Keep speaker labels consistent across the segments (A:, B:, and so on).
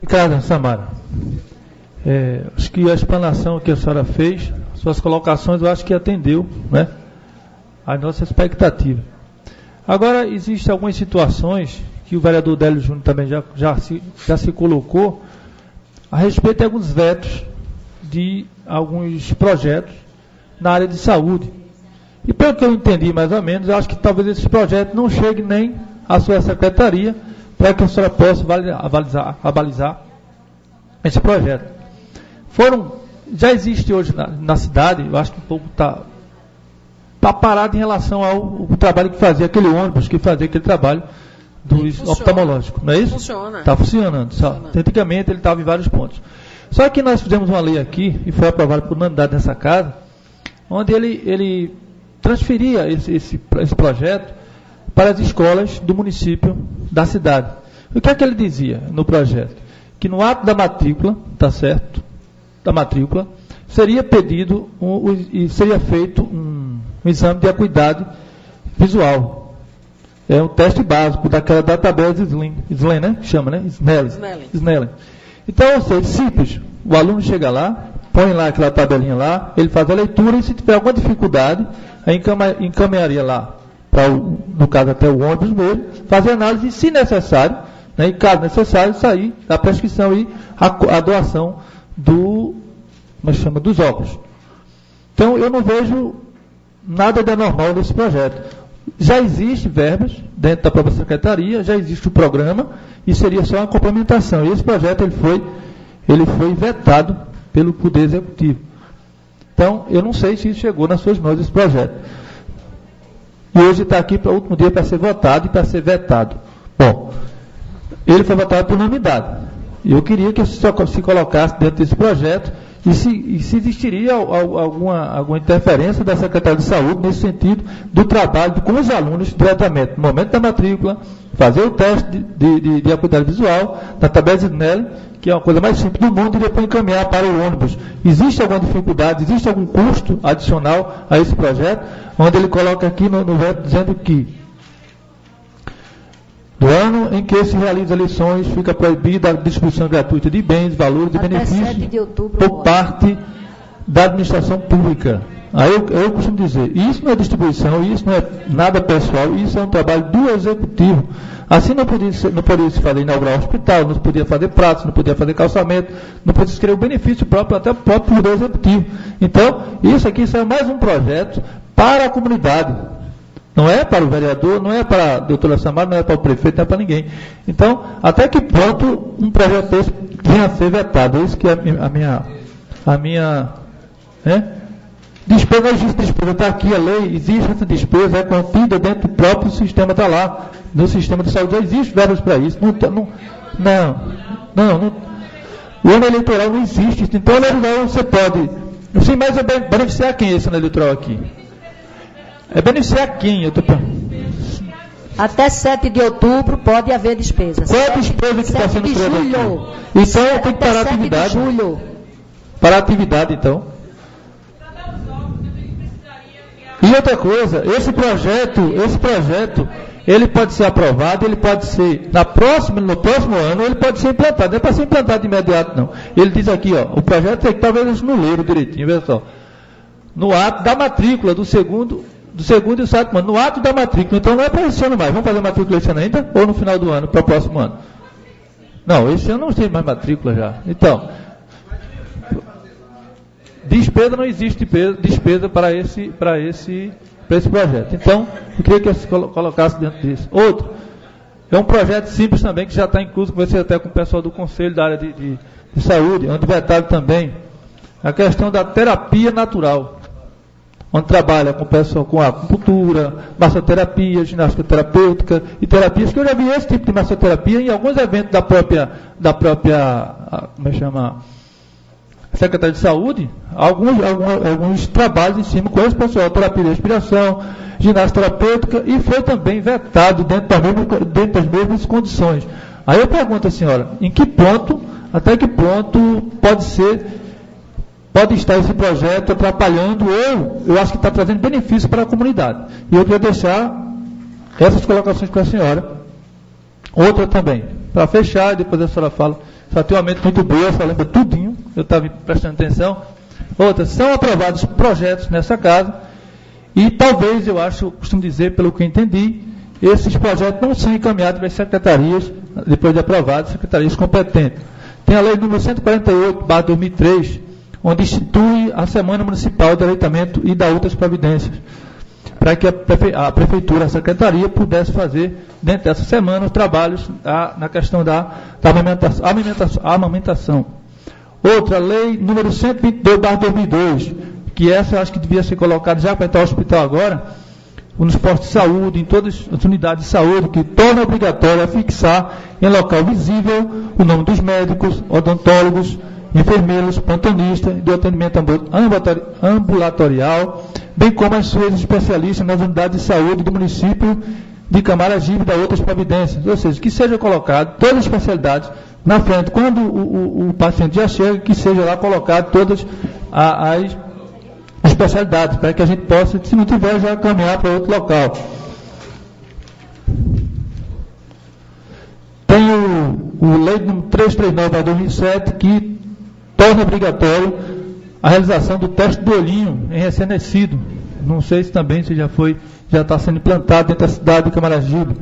A: Obrigado, Samara. Acho que a explanação que a senhora fez, suas colocações, eu acho que atendeu, né, a nossa expectativa. Agora, existem algumas situações que o vereador Délio Júnior também já se colocou a respeito de alguns vetos de alguns projetos na área de saúde. E pelo que eu entendi mais ou menos, eu acho que talvez esse projeto não chegue nem à sua secretaria para que a senhora possa avalizar esse projeto. Já existe hoje na cidade, eu acho que um pouco está parado em relação ao trabalho que fazia aquele ônibus, que fazia aquele trabalho dos oftalmológicos, não é isso?
B: Funciona.
A: Está funcionando. Tecnicamente ele estava em vários pontos. Só que nós fizemos uma lei aqui, e foi aprovada por unanimidade nessa casa, onde ele transferia esse projeto para as escolas do município da cidade. O que é que ele dizia no projeto? Que no ato da matrícula, tá certo? Da matrícula, seria pedido e seria feito um exame de acuidade visual. É um teste básico daquela da tabela de Snellen, né? Chama, né? Snellen. Então, ou seja, simples. O aluno chega lá, põe lá aquela tabelinha lá, ele faz a leitura e se tiver alguma dificuldade, aí encaminharia lá, no caso até o ônibus mesmo, fazer análise e, se necessário, né, em caso necessário, sair da prescrição e a doação dos óculos. Então, eu não vejo nada de anormal nesse projeto. Já existe verbas dentro da própria secretaria, já existe o programa, e seria só uma complementação. E esse projeto ele foi vetado pelo Poder Executivo. Então, eu não sei se chegou nas suas mãos esse projeto. E hoje está aqui para o último dia para ser votado e para ser vetado. Bom, ele foi votado por unanimidade. E eu queria que se colocasse dentro desse projeto e se existiria alguma interferência da Secretaria de Saúde nesse sentido do trabalho com os alunos diretamente, no momento da matrícula, fazer o teste de acuidade visual, na tabela de Snellen, que é uma coisa mais simples do mundo, e depois encaminhar para o ônibus. Existe alguma dificuldade, existe algum custo adicional a esse projeto, onde ele coloca aqui no veto dizendo que do ano em que se realiza eleições, fica proibida a distribuição gratuita de bens, valores e benefícios por parte da administração pública. Aí eu costumo dizer, isso não é distribuição, isso não é nada pessoal, isso é um trabalho do executivo. Assim não podia se fazer inaugurar um hospital, não podia fazer pratos, não podia fazer calçamento, não podia se criar o benefício próprio, até o próprio poder executivo. Então, isso é mais um projeto para a comunidade. Não é para o vereador, não é para a doutora Samara, não é para o prefeito, não é para ninguém. Então, até que ponto um projeto desse venha a ser vetado? Isso que é a minha despesa, não existe despesa, está aqui a lei, existe essa despesa, é contida dentro do próprio sistema, está lá, no sistema de saúde, já existe verbas para isso. Não, o ano eleitoral não existe. Então, o ano eleitoral você pode... Sim, mas é beneficiar quem esse ano eleitoral aqui? É beneficiar quem? Eu tô...
C: Até 7 de outubro pode haver despesa.
A: Qual é a despesa que está sendo criada aqui? Então tem que parar a atividade.
C: Julho.
A: Parar a atividade, então. E outra coisa, esse projeto, ele pode ser aprovado, ele pode ser, no próximo ano, ele pode ser implantado. Não é para ser implantado de imediato, não. Ele diz aqui, ó, o projeto é que talvez não leram direitinho, veja só. No ato da matrícula do segundo e o sétimo ano, no ato da matrícula. Então não é para esse ano mais. Vamos fazer matrícula esse ano ainda? Ou no final do ano, para o próximo ano? Não, esse ano não tem mais matrícula já. Então, despesa não existe despesa para esse projeto. Então, eu queria que você colocasse dentro disso. Outro, é um projeto simples também, que já está incluso, conversei até com o pessoal do Conselho da área de saúde, onde vetado também a questão da terapia natural, onde trabalha com o pessoal com acupuntura, massoterapia, ginástica terapêutica e terapias, que eu já vi esse tipo de massoterapia em alguns eventos da própria como é que chama? Secretaria de Saúde, alguns trabalhos em cima com esse pessoal, terapia de respiração, ginástica terapêutica, e foi também vetado dentro das mesmas condições. Aí eu pergunto à senhora, até que ponto pode estar esse projeto atrapalhando, ou eu acho que está trazendo benefício para a comunidade. E eu queria deixar essas colocações com a senhora. Outra também, para fechar, e depois a senhora fala só tem um aumento muito boa, só lembra tudinho, eu estava prestando atenção. Outras, são aprovados projetos nessa casa, e talvez, eu acho, costumo dizer, pelo que eu entendi, esses projetos não são encaminhados para as secretarias, depois de aprovados, secretarias competentes. Tem a lei número 148/2003, onde institui a Semana Municipal de Aleitamento e da outras providências, para que a Prefeitura, a Secretaria, pudesse fazer, dentro dessa semana, os trabalhos na questão da amamentação. Outra, lei número 122/2002, que essa eu acho que devia ser colocada já para entrar ao hospital agora, nos postos de saúde, em todas as unidades de saúde, que torna obrigatório fixar em local visível o nome dos médicos, odontólogos, enfermeiros, plantonistas, do atendimento ambulatorial, bem como as suas especialistas nas unidades de saúde do município de Camaragibe e da outras providências. Ou seja, que seja colocado todas as especialidades na frente. Quando o paciente já chega, que seja lá colocado todas as especialidades, para que a gente possa, se não tiver, já caminhar para outro local. Tem o lei número 339/2007, que torna obrigatório a realização do teste do olhinho em recém-nascido. Não sei se também já está sendo implantado dentro da cidade de Camaragibe.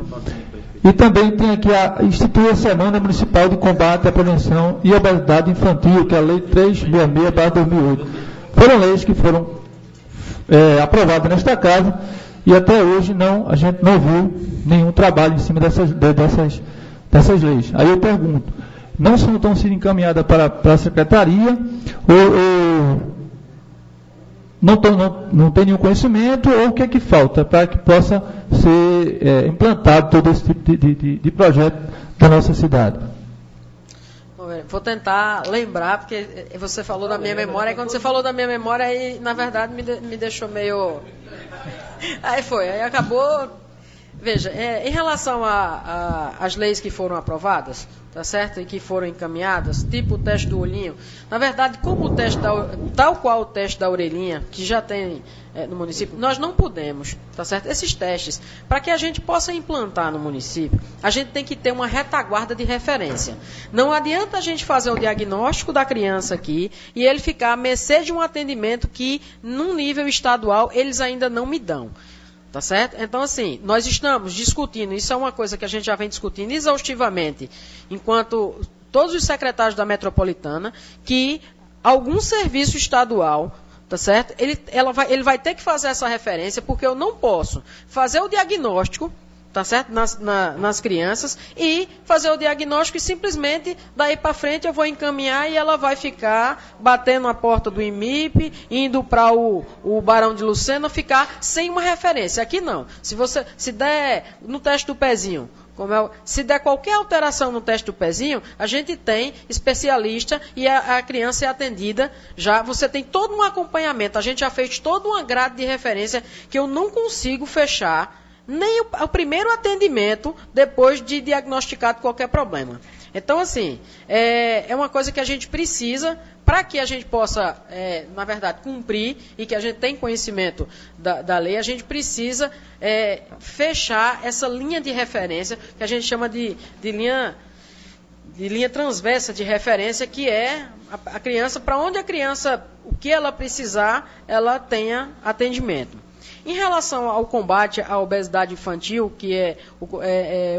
A: E também tem aqui institui a Semana Municipal de Combate à Prevenção e Obesidade Infantil, que é a Lei 366/2008. Foram leis que foram aprovadas nesta casa e até hoje a gente não viu nenhum trabalho em cima dessas leis. Aí eu pergunto, não estão sendo encaminhadas para a Secretaria ou não tem nenhum conhecimento, ou o que é que falta para que possa ser implantado todo esse tipo de projeto da nossa cidade?
B: Vou tentar lembrar, porque você falou da minha memória, e quando você falou da minha memória, aí, na verdade, me deixou meio... Aí acabou... Veja, em relação às leis que foram aprovadas, tá certo? E que foram encaminhadas, tipo o teste do olhinho, na verdade, como o teste tal qual o teste da orelhinha, que já tem no município, nós não podemos, tá certo? Esses testes, para que a gente possa implantar no município, a gente tem que ter uma retaguarda de referência. Não adianta a gente fazer o diagnóstico da criança aqui e ele ficar à mercê de um atendimento que, num nível estadual, eles ainda não me dão. Tá certo? Então, assim, nós estamos discutindo, isso é uma coisa que a gente já vem discutindo exaustivamente, enquanto todos os secretários da metropolitana, que algum serviço estadual, tá certo? Ele vai ter que fazer essa referência, porque eu não posso fazer o diagnóstico, tá certo? Nas crianças, e fazer o diagnóstico e simplesmente, daí para frente, eu vou encaminhar e ela vai ficar batendo a porta do IMIP, indo para o Barão de Lucena, ficar sem uma referência. Aqui não. Se der no teste do pezinho, se der qualquer alteração no teste do pezinho, a gente tem especialista e a criança é atendida. Já você tem todo um acompanhamento. A gente já fez toda uma grade de referência que eu não consigo fechar nem o primeiro atendimento depois de diagnosticado qualquer problema. Então, assim, é uma coisa que a gente precisa, para que a gente possa, na verdade, cumprir e que a gente tem conhecimento da lei, a gente precisa fechar essa linha de referência, que a gente chama de linha transversa de referência, que é a criança, para onde a criança, o que ela precisar, ela tenha atendimento. Em relação ao combate à obesidade infantil, que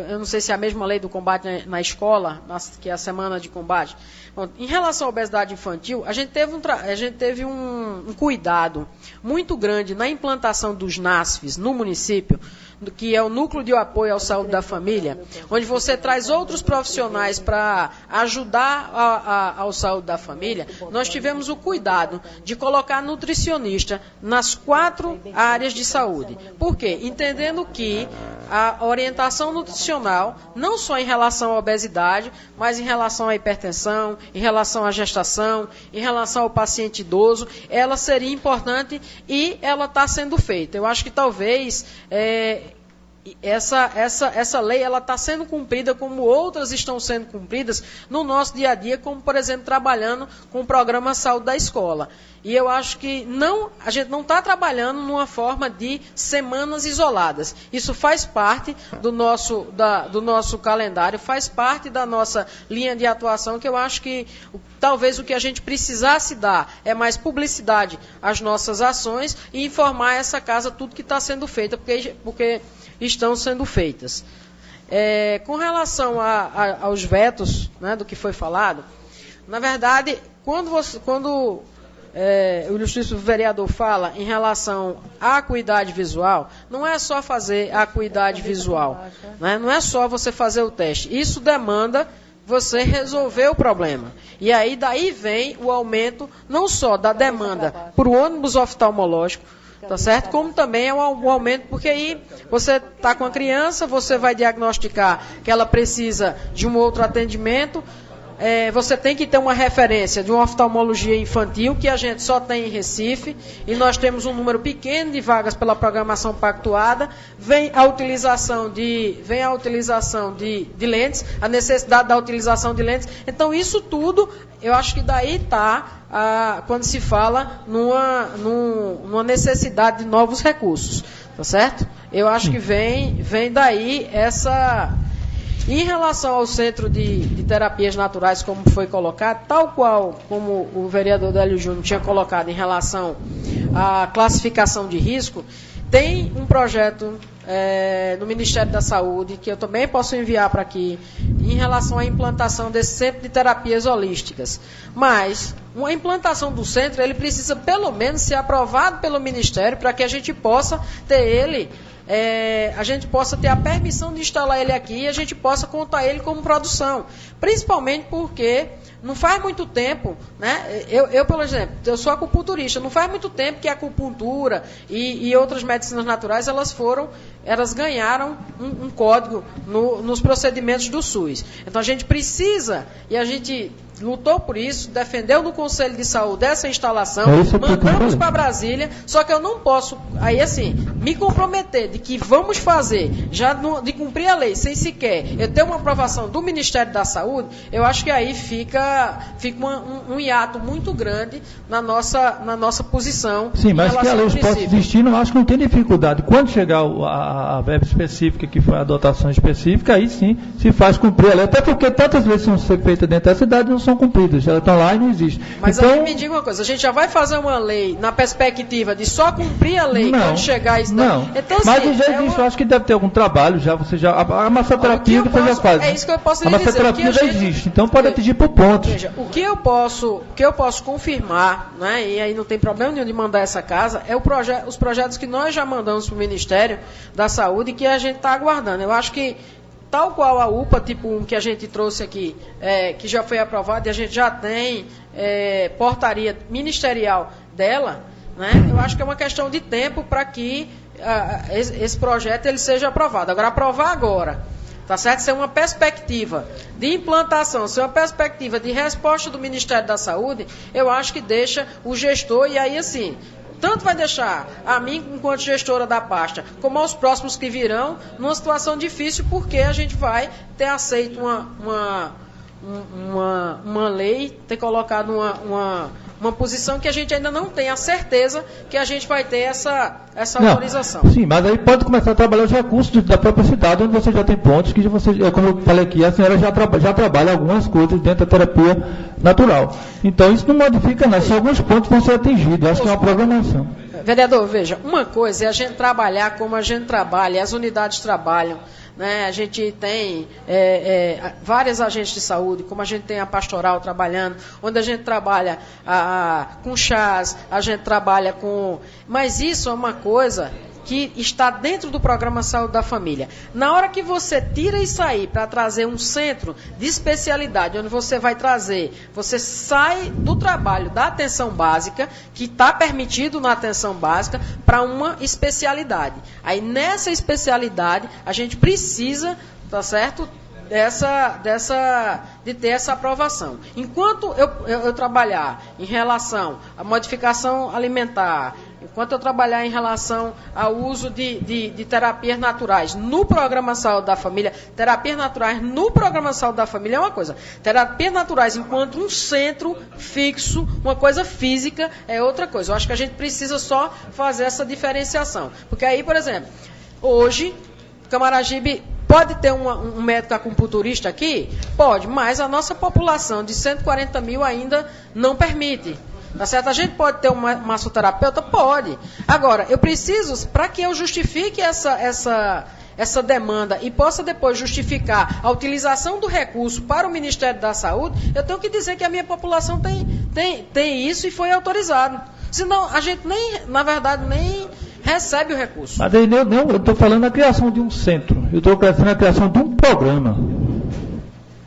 B: eu não sei se é a mesma lei do combate na escola, que é a semana de combate. Bom, em relação à obesidade infantil, a gente teve um cuidado muito grande na implantação dos NASFs no município, que é o Núcleo de Apoio à Saúde da Família, onde você traz outros profissionais para ajudar ao saúde da família. Nós tivemos o cuidado de colocar nutricionista nas 4 áreas de saúde. Por quê? Entendendo que a orientação nutricional, não só em relação à obesidade, mas em relação à hipertensão, em relação à gestação, em relação ao paciente idoso, ela seria importante e ela está sendo feita. Eu acho que talvez essa lei ela está sendo cumprida como outras estão sendo cumpridas no nosso dia a dia, como, por exemplo, trabalhando com o programa Saúde da Escola. E eu acho que a gente não está trabalhando numa forma de semanas isoladas. Isso faz parte do nosso calendário, faz parte da nossa linha de atuação, que eu acho que talvez o que a gente precisasse dar é mais publicidade às nossas ações e informar essa casa tudo que está sendo feito, porque estão sendo feitas. Com relação aos vetos, né, do que foi falado, na verdade, quando o ilustríssimo vereador fala em relação à acuidade visual, não é só fazer a acuidade visual, né? Não é só você fazer o teste. Isso demanda você resolver o problema. E aí daí vem o aumento não só da demanda por ônibus oftalmológico, tá certo? Como também é um aumento, porque aí você está com a criança, você vai diagnosticar que ela precisa de um outro atendimento. Você tem que ter uma referência de uma oftalmologia infantil, que a gente só tem em Recife, e nós temos um número pequeno de vagas pela programação pactuada. Vem a utilização de lentes, a necessidade da utilização de lentes. Então, isso tudo, eu acho que daí está, quando se fala numa necessidade de novos recursos, tá certo? Eu acho que vem daí essa... Em relação ao Centro de Terapias Naturais, como foi colocado, tal qual como o vereador Délio Júnior tinha colocado em relação à classificação de risco, tem um projeto no Ministério da Saúde, que eu também posso enviar para aqui, em relação à implantação desse Centro de Terapias Holísticas. Mas a implantação do centro, ele precisa pelo menos ser aprovado pelo Ministério, para que a gente possa ter ele... a gente possa ter a permissão de instalar ele aqui e a gente possa contar ele como produção. Principalmente porque não faz muito tempo, né? Eu, por exemplo, eu sou acupunturista, não faz muito tempo que a acupuntura e outras medicinas naturais, elas ganharam um código nos procedimentos do SUS. Então a gente precisa, e a gente lutou por isso, defendeu no Conselho de Saúde essa instalação, mandamos para Brasília, só que eu não posso, aí assim, me comprometer de que vamos fazer, de cumprir a lei, sem sequer eu ter uma aprovação do Ministério da Saúde. Eu acho que aí fica um hiato muito grande na nossa posição.
A: Sim, mas que a lei possa existir, não acho que não tem dificuldade. Quando chegar a verba específica, que foi a dotação específica, aí sim se faz cumprir a lei, até porque tantas vezes são feitas dentro da cidade não são cumpridas, elas estão lá e não existem.
B: Mas
A: então,
B: aí me diga uma coisa, a gente já vai fazer uma lei na perspectiva de só cumprir a lei quando chegar isso daí?
A: Não,
B: então,
A: mas assim, já existe, eu acho que deve ter algum trabalho, a massoterapia você já faz.
B: É isso que eu posso lhe dizer.
A: A massoterapia já existe, então pode atingir por pontos.
B: Veja, o que eu posso confirmar, né, e aí não tem problema nenhum de mandar essa casa, é os projetos que nós já mandamos para o Ministério da Saúde e que a gente está aguardando. Eu acho que tal qual a UPA tipo 1 que a gente trouxe aqui, que já foi aprovada e a gente já tem portaria ministerial dela, né? Eu acho que é uma questão de tempo para que esse projeto ele seja aprovado. Agora, aprovar agora, tá certo? Ser uma perspectiva de implantação, ser uma perspectiva de resposta do Ministério da Saúde, eu acho que deixa o gestor, e aí assim... Tanto vai deixar a mim, enquanto gestora da pasta, como aos próximos que virão, numa situação difícil, porque a gente vai ter aceito uma lei, ter colocado uma posição que a gente ainda não tem a certeza que a gente vai ter essa autorização.
A: Sim, mas aí pode começar a trabalhar os recursos da própria cidade, onde você já tem pontos, que você, como eu falei aqui, a senhora já trabalha algumas coisas dentro da terapia natural. Então isso não modifica nada, só alguns pontos vão ser atingidos, acho que é uma programação.
B: Vereador, veja, uma coisa é a gente trabalhar como a gente trabalha, as unidades trabalham, né? A gente tem várias agentes de saúde, como a gente tem a pastoral trabalhando, onde a gente trabalha com chás, a gente trabalha com... Mas isso é uma coisa que está dentro do programa Saúde da Família. Na hora que você tira isso aí para trazer um centro de especialidade, onde você vai trazer, você sai do trabalho da atenção básica, que está permitido na atenção básica, para uma especialidade. Aí nessa especialidade, a gente precisa, tá certo? De ter essa aprovação. Enquanto eu trabalhar em relação à modificação alimentar, quanto eu trabalhar em relação ao uso de terapias naturais no programa Saúde da Família. Terapias naturais no programa Saúde da Família é uma coisa. Terapias naturais enquanto um centro fixo, uma coisa física, é outra coisa. Eu acho que a gente precisa só fazer essa diferenciação. Porque aí, por exemplo, hoje, Camaragibe pode ter um médico acupunturista aqui? Pode, mas a nossa população de 140 mil ainda não permite. Tá certo? A gente pode ter um massoterapeuta? Pode. Agora, eu preciso, para que eu justifique essa demanda e possa depois justificar a utilização do recurso para o Ministério da Saúde, eu tenho que dizer que a minha população tem isso e foi autorizado. Senão, a gente na verdade, nem recebe o recurso.
A: Mas aí eu estou falando da criação de um centro. Eu estou falando da criação de um programa.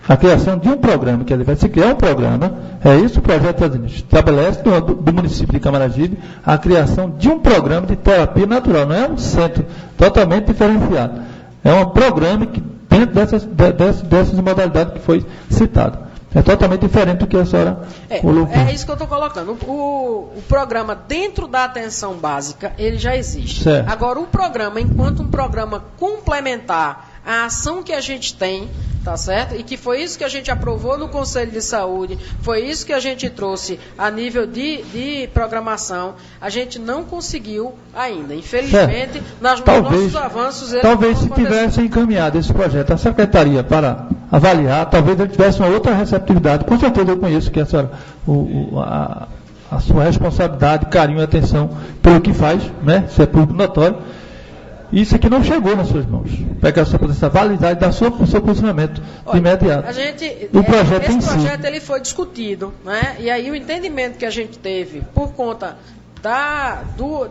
A: A criação de um programa, que vai se criar um programa, é isso o projeto estabelece do município de Camaragibe, a criação de um programa de terapia natural, não é um centro totalmente diferenciado. É um programa que dentro dessas modalidades que foi citado. É totalmente diferente do que a senhora colocou.
B: É isso que eu estou colocando. O programa dentro da atenção básica, ele já existe.
A: Certo.
B: Agora, o programa, enquanto um programa complementar à ação que a gente tem, tá certo? E que foi isso que a gente aprovou no Conselho de Saúde, foi isso que a gente trouxe a nível de programação, a gente não conseguiu ainda. Infelizmente, nos nossos avanços...
A: Talvez se tivesse encaminhado esse projeto à Secretaria para avaliar, talvez ele tivesse uma outra receptividade. Com certeza eu conheço que a senhora, a sua responsabilidade, carinho e atenção pelo que faz, né? Isso é público notório. Isso aqui não chegou nas suas mãos. Pega essa validade do seu funcionamento de imediato.
B: Esse projeto ele foi discutido, né? E aí o entendimento que a gente teve por conta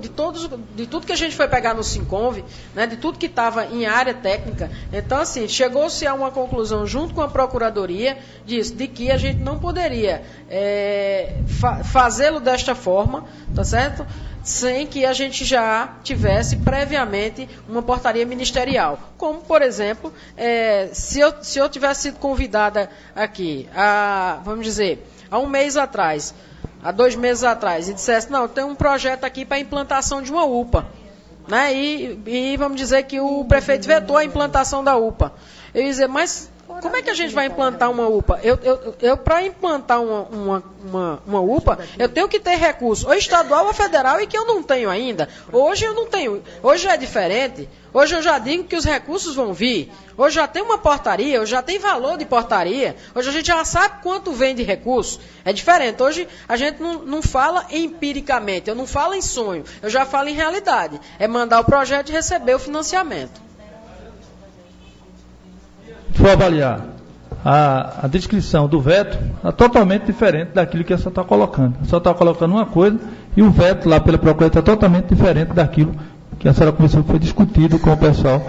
B: de tudo que a gente foi pegar no Sinconv, né, de tudo que estava em área técnica. Então, assim, chegou-se a uma conclusão junto com a Procuradoria de que a gente não poderia fazê-lo desta forma, tá certo? Sem que a gente já tivesse previamente uma portaria ministerial. Como, por exemplo, se eu tivesse sido convidada aqui, vamos dizer, há um mês atrás, há 2 meses atrás, e dissesse, não, tem um projeto aqui para a implantação de uma UPA. Né? E vamos dizer que o prefeito vetou a implantação da UPA. Eu ia dizer, mas como é que a gente vai implantar uma UPA? Eu para implantar uma UPA, eu tenho que ter recurso, ou estadual ou federal, e que eu não tenho ainda. Hoje eu não tenho. Hoje é diferente. Hoje eu já digo que os recursos vão vir. Hoje já tem uma portaria, hoje já tem valor de portaria. Hoje a gente já sabe quanto vem de recurso. É diferente. Hoje a gente não fala empiricamente, eu não falo em sonho, eu já falo em realidade. É mandar o projeto e receber o financiamento.
A: Se for avaliar a descrição do veto, é totalmente diferente daquilo que a senhora está colocando. A senhora está colocando uma coisa e o veto lá pela Procuradoria está totalmente diferente daquilo que a senhora começou, foi discutido com o pessoal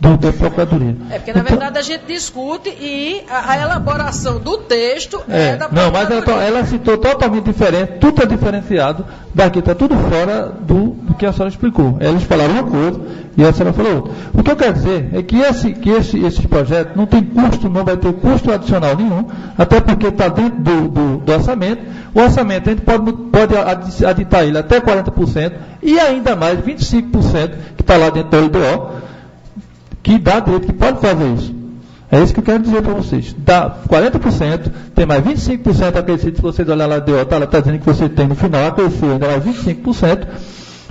A: da Procuradoria.
B: Porque na verdade a gente discute e a elaboração do texto é da Procuradoria.
A: Não, mas ela citou totalmente diferente, tudo é diferenciado daqui, está tudo fora do que a senhora explicou. Eles falaram uma coisa e a senhora falou outra. O que eu quero dizer é que esse projeto não tem custo, não vai ter custo adicional nenhum, até porque está dentro do orçamento. O orçamento a gente pode aditar ele até 40% e ainda mais 25% que está lá dentro do LDO, que dá direito, que pode fazer isso. É isso que eu quero dizer para vocês. Dá 40%, tem mais 25% acrescido, se vocês olharem lá do DO, ela está dizendo que você tem no final, acresceu ainda mais 25%.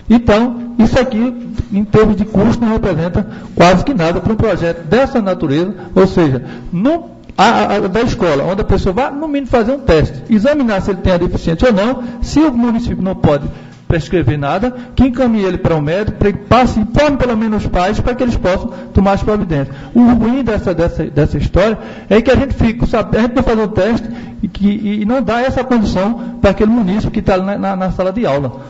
A: Então, isso aqui, em termos de custo, não representa quase que nada para um projeto dessa natureza, ou seja, da escola, onde a pessoa vai, no mínimo, fazer um teste, examinar se ele tem a deficiência ou não, se o município não pode prescrever nada, que encaminhe ele para um médico, para que passe, informe pelo menos os pais, para que eles possam tomar as providências. O ruim dessa história é que a gente não faz um teste e não dá essa condição para aquele munícipe que está na sala de aula,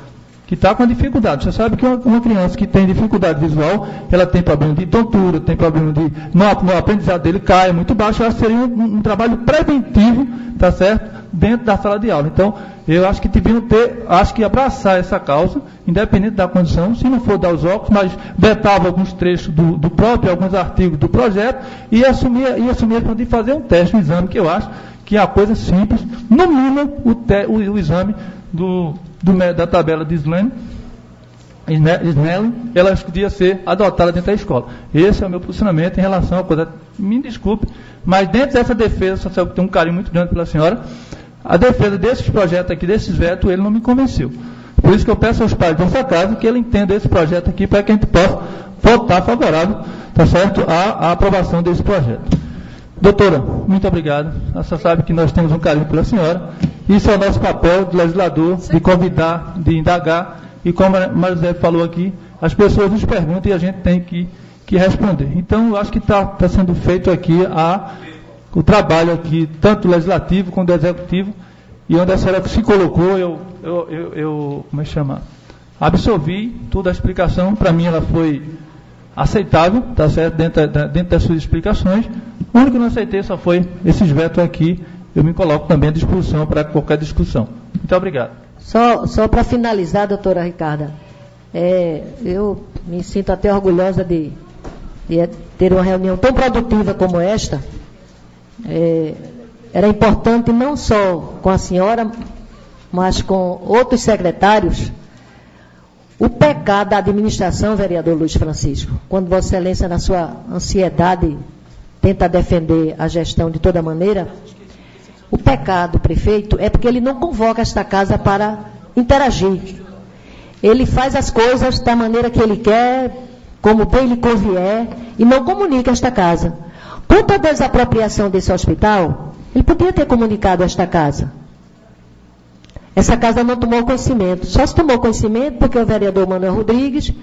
A: que está com dificuldade. Você sabe que uma criança que tem dificuldade visual, ela tem problema de tontura, tem problema no aprendizado dele cai muito baixo. Eu acho que seria um trabalho preventivo, tá certo? Dentro da sala de aula. Então, eu acho que deviam abraçar essa causa, independente da condição, se não for dar os óculos, mas vetava alguns trechos do próprio, alguns artigos do projeto, e assumir de fazer um teste, um exame, que eu acho que é uma coisa simples, no mínimo o exame da tabela de Snelling, ela podia ser adotada dentro da escola. Esse é o meu posicionamento em relação à coisa. Me desculpe, mas dentro dessa defesa social, que tem um carinho muito grande pela senhora, a defesa desses projetos aqui, desses vetos, ele não me convenceu. Por isso que eu peço aos pais dessa casa que ele entenda esse projeto aqui para que a gente possa votar favorável, tá certo, à aprovação desse projeto. Doutora, muito obrigado. A senhora sabe que nós temos um carinho pela senhora. Isso é o nosso papel de legislador, de convidar, de indagar. E como a Marisé falou aqui, as pessoas nos perguntam e a gente tem que responder. Então, eu acho que está sendo feito aqui o trabalho aqui, tanto do legislativo como do executivo, e onde a senhora se colocou, como é que chama? Absorvi toda a explicação, para mim ela foi aceitável, tá certo, dentro das suas explicações. O único que não aceitei só foi esses vetos aqui. Eu me coloco também à disposição para qualquer discussão. Muito obrigado.
C: Só para finalizar, doutora Ricarda, eu me sinto até orgulhosa de ter uma reunião tão produtiva como esta. Era importante não só com a senhora, mas com outros secretários, o pecado da administração, vereador Luiz Francisco, quando Vossa Excelência, na sua ansiedade, tenta defender a gestão de toda maneira. O pecado, prefeito, é porque ele não convoca esta casa para interagir. Ele faz as coisas da maneira que ele quer, como bem lhe convier, e não comunica esta casa. Quanto à desapropriação desse hospital, ele podia ter comunicado a esta casa. Essa casa não tomou conhecimento. Só se tomou conhecimento porque o vereador Manuel Rodrigues,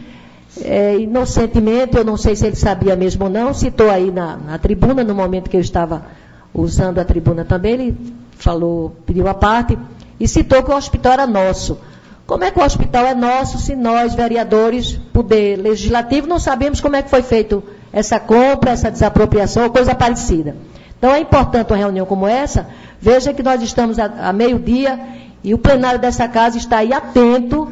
C: inocentemente, eu não sei se ele sabia mesmo ou não, citou aí na tribuna, no momento que eu estava usando a tribuna também, ele falou, pediu a parte, e citou que o hospital era nosso. Como é que o hospital é nosso se nós, vereadores, poder legislativo, não sabemos como é que foi feito essa compra, essa desapropriação ou coisa parecida? Então é importante uma reunião como essa. Veja que nós estamos a meio-dia e o plenário dessa casa está aí atento,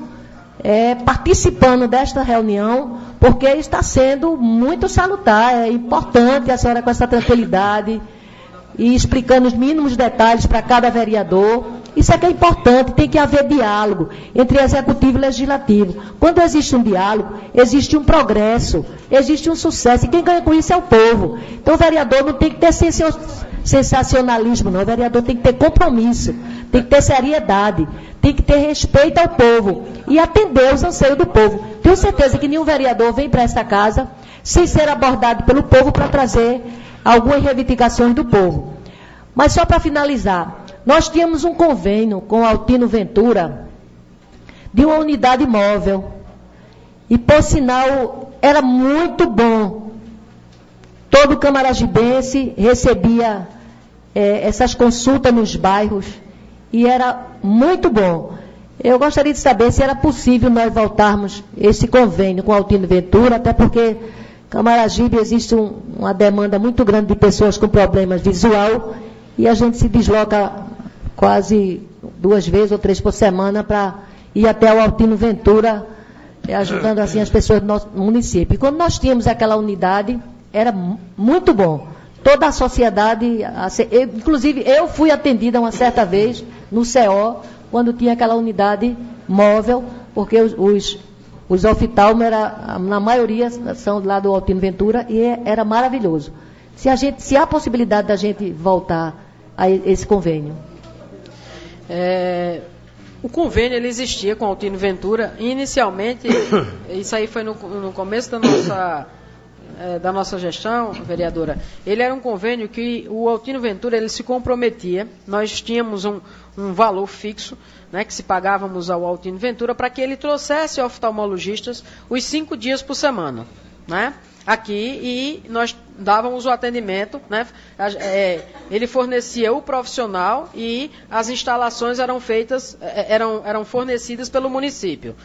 C: participando desta reunião, porque está sendo muito salutar, é importante a senhora com essa tranquilidade e explicando os mínimos detalhes para cada vereador. Isso é que é importante, tem que haver diálogo entre executivo e legislativo. Quando existe um diálogo, existe um progresso, existe um sucesso, e quem ganha com isso é o povo. Então o vereador não tem que ter sensacionalismo, não. O vereador tem que ter compromisso, tem que ter seriedade, tem que ter respeito ao povo e atender os anseios do povo. Tenho certeza que nenhum vereador vem para esta casa sem ser abordado pelo povo para trazer algumas reivindicações do povo. Mas só para finalizar, nós tínhamos um convênio com o Altino Ventura de uma unidade móvel. E, por sinal, era muito bom. Todo camaragibense recebia essas consultas nos bairros e era muito bom. Eu gostaria de saber se era possível nós voltarmos esse convênio com o Altino Ventura, até porque Camaragibe existe uma demanda muito grande de pessoas com problemas visual e a gente se desloca quase 2 vezes ou 3 por semana para ir até o Altino Ventura, ajudando assim as pessoas do nosso município. E quando nós tínhamos aquela unidade, era muito bom. Toda a sociedade, inclusive eu fui atendida uma certa vez no CO, quando tinha aquela unidade móvel, porque os oftalmos, na maioria, são lá do Altino Ventura, e era maravilhoso. Se há possibilidade da gente voltar a esse convênio.
B: O convênio ele existia com o Altino Ventura, e inicialmente, isso aí foi no começo da nossa gestão, vereadora, ele era um convênio que o Altino Ventura ele se comprometia, nós tínhamos um valor fixo, né, que se pagávamos ao Altino Ventura para que ele trouxesse oftalmologistas os 5 dias por semana, né, aqui, e nós dávamos o atendimento, né, ele fornecia o profissional e as instalações eram fornecidas pelo município.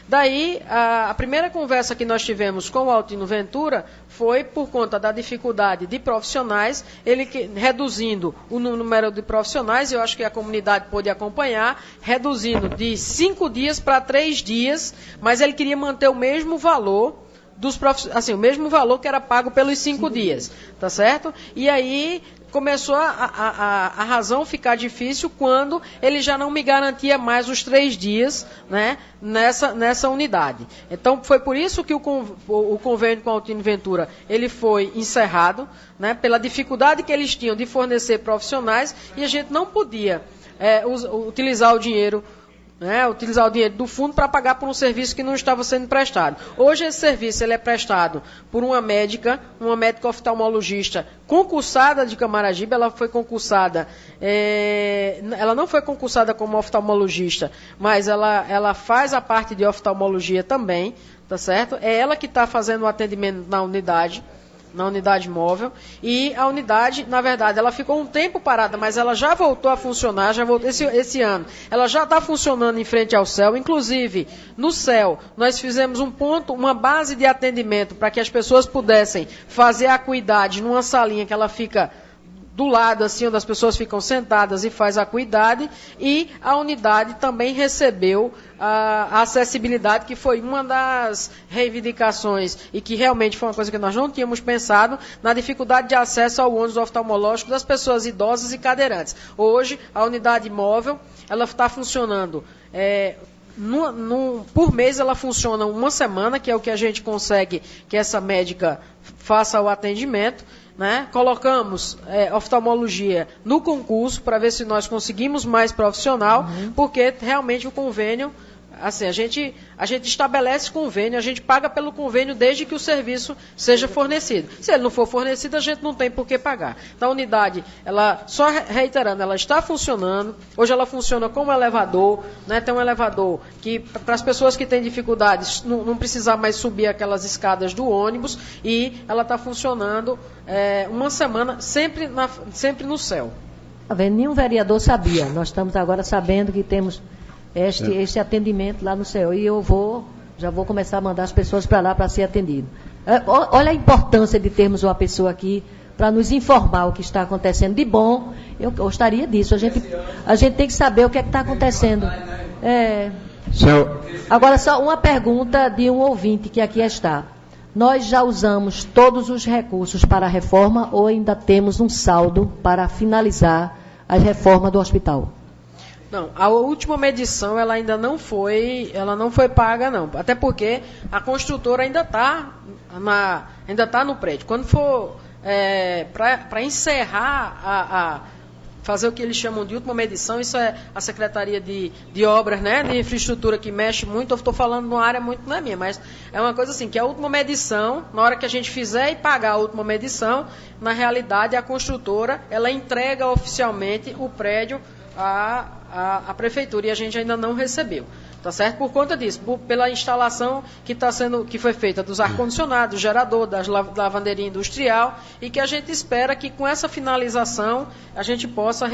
B: Daí, a primeira conversa que nós tivemos com o Altino Ventura foi por conta da dificuldade de profissionais, ele reduzindo o número de profissionais, eu acho que a comunidade pôde acompanhar, reduzindo de 5 dias para 3 dias, mas ele queria manter o mesmo valor o mesmo valor que era pago pelos 5 dias, tá certo? E aí começou a razão ficar difícil quando ele já não me garantia mais os 3 dias, né, nessa unidade. Então, foi por isso que o convênio com a Altino Ventura ele foi encerrado, né, pela dificuldade que eles tinham de fornecer profissionais, e a gente não podia utilizar o dinheiro do fundo para pagar por um serviço que não estava sendo prestado. Hoje esse serviço ele é prestado por uma médica oftalmologista concursada de Camaragibe. Ela foi concursada, ela não foi concursada como oftalmologista, mas ela faz a parte de oftalmologia também, tá certo? É ela que está fazendo o atendimento na unidade móvel, e a unidade, na verdade, ela ficou um tempo parada, mas ela já voltou a funcionar, esse ano. Ela já está funcionando em frente ao CEL, inclusive, no CEL, nós fizemos uma base de atendimento para que as pessoas pudessem fazer a acuidade numa salinha que ela fica do lado, assim, onde as pessoas ficam sentadas e faz a acuidade, e a unidade também recebeu a acessibilidade, que foi uma das reivindicações e que realmente foi uma coisa que nós não tínhamos pensado, na dificuldade de acesso ao ônibus oftalmológico das pessoas idosas e cadeirantes. Hoje, a unidade móvel, ela está funcionando, por mês ela funciona uma semana, que é o que a gente consegue que essa médica faça o atendimento, né? Colocamos oftalmologia no concurso para ver se nós conseguimos mais profissional, porque realmente o convênio, assim, a gente estabelece convênio, a gente paga pelo convênio desde que o serviço seja fornecido. Se ele não for fornecido, a gente não tem por que pagar. Então, a unidade, só reiterando, ela está funcionando. Hoje ela funciona como elevador, né? Tem um elevador que, para as pessoas que têm dificuldades, não precisar mais subir aquelas escadas do ônibus, e ela está funcionando uma semana, sempre no CEL.
C: Tá vendo? Nenhum vereador sabia. Nós estamos agora sabendo que temos este atendimento lá no CEL. E já vou começar a mandar as pessoas para lá para ser atendido. Olha a importância de termos uma pessoa aqui para nos informar o que está acontecendo de bom. Eu gostaria disso. A gente tem que saber o que é que está acontecendo. Agora, só uma pergunta de um ouvinte que aqui está. Nós já usamos todos os recursos para a reforma ou ainda temos um saldo para finalizar a reforma do hospital?
B: Não, a última medição ela não foi paga, não. Até porque a construtora ainda está no prédio. Quando for para encerrar fazer o que eles chamam de última medição, isso é a Secretaria de Obras, né, de Infraestrutura, que mexe muito. Eu estou falando numa área muito, não é minha, mas é uma coisa assim, que a última medição, na hora que a gente fizer e pagar a última medição, na realidade a construtora, ela entrega oficialmente o prédio à prefeitura, e a gente ainda não recebeu, tá certo? Por conta disso, pela instalação que foi feita dos ar-condicionados, gerador, da lavanderia industrial, e que a gente espera que com essa finalização a gente possa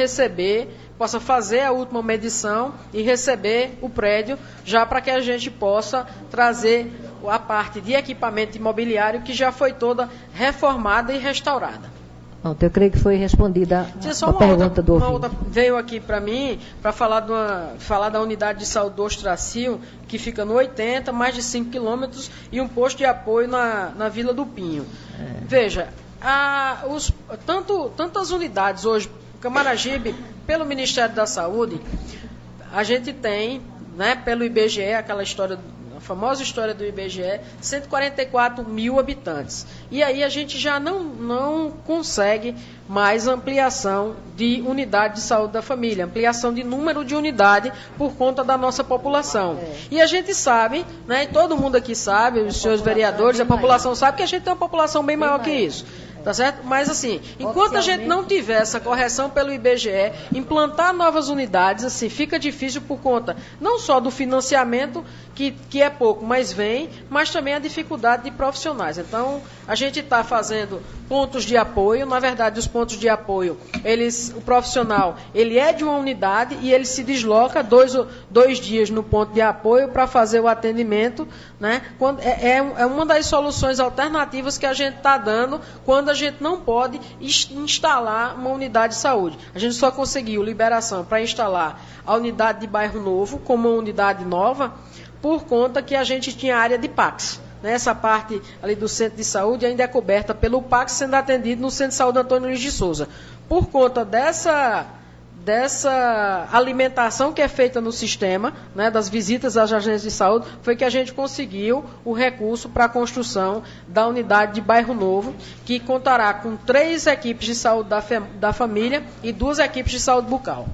B: fazer a última medição e receber o prédio, já para que a gente possa trazer a parte de equipamento imobiliário que já foi toda reformada e restaurada.
C: Pronto, eu creio que foi respondida a pergunta do ouvinte.
B: Veio aqui para mim para falar da unidade de saúde do Ostracil, que fica no 80, mais de 5 quilômetros, e um posto de apoio na Vila do Pinho. Veja, tantas unidades hoje, Camaragibe, pelo Ministério da Saúde, a gente tem, né, pelo IBGE, aquela história, a famosa história do IBGE, 144 mil habitantes. E aí a gente já não consegue mais ampliação de unidade de saúde da família, ampliação de número de unidade por conta da nossa população. E a gente sabe, né, e todo mundo aqui sabe, os senhores vereadores, a população sabe que a gente tem uma população bem maior que isso. Tá certo? Mas assim, enquanto a gente não tiver essa correção pelo IBGE, implantar novas unidades, assim, fica difícil por conta não só do financiamento, que é pouco, mas também a dificuldade de profissionais. Então, a gente está fazendo pontos de apoio. Na verdade, os pontos de apoio, o profissional, ele é de uma unidade e ele se desloca dois dias no ponto de apoio para fazer o atendimento, né? É uma das soluções alternativas que a gente está dando quando a gente não pode instalar uma unidade de saúde. A gente só conseguiu liberação para instalar a unidade de Bairro Novo como uma unidade nova, por conta que a gente tinha área de PACS. Essa parte ali do centro de saúde ainda é coberta pelo PACS, sendo atendido no centro de saúde Antônio Luiz de Souza. por conta dessa alimentação que é feita no sistema, né, das visitas às agências de saúde, foi que a gente conseguiu o recurso para a construção da unidade de Bairro Novo, que contará com 3 equipes de saúde da família e 2 equipes de saúde bucal.